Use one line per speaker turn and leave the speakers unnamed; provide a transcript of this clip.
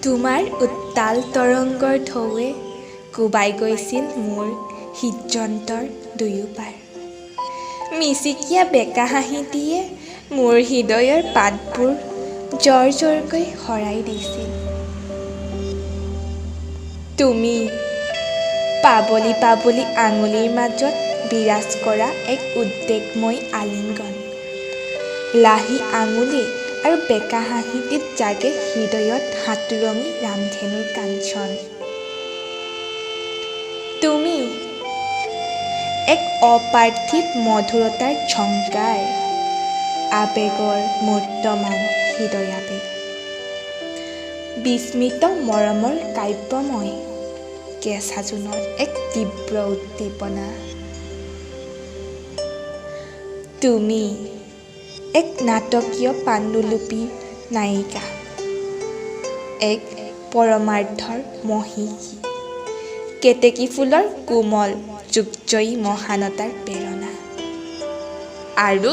তোমাৰ উত্তাল তৰংগৰ ঢৌৱে কোবাই গৈছিল মোৰ হৃদযন্ত্ৰৰ দুয়োপাৰ। মিচিকীয়া বেকা হাঁহিটিয়ে মোৰ হৃদয়ৰ পাতবোৰ জৰ জৰকৈ সৰাই দিছিল। তুমি পাবলি পাবলি আঙুলিৰ মাজত বিৰাজ কৰা এক উদ্বেগময় আলিংগন। লাহি আঙুলি আৰু বেকা হাঁহিটিত জাগে হৃদয়ত হাতোৰঙী ৰামধেনুৰ কাঞ্চন। তুমি এক অপাৰ্থিৱ মধুৰতাৰ ঝংকাৰ, আবেগৰ মূৰ্তমান হৃদয়াবেগ। বিস্মিত মৰমৰ কাব্যময় কেঁচা জোনৰ এক তীব্ৰ উদ্দীপনা। তুমি এক নাটকীয় পাণ্ডুলিপিৰ নায়িকা, এক পৰমাৰ্থৰ মহিষী, কেতেকী ফুলৰ কোমল যুগজয়ী মহানতাৰ প্ৰেৰণা। আৰু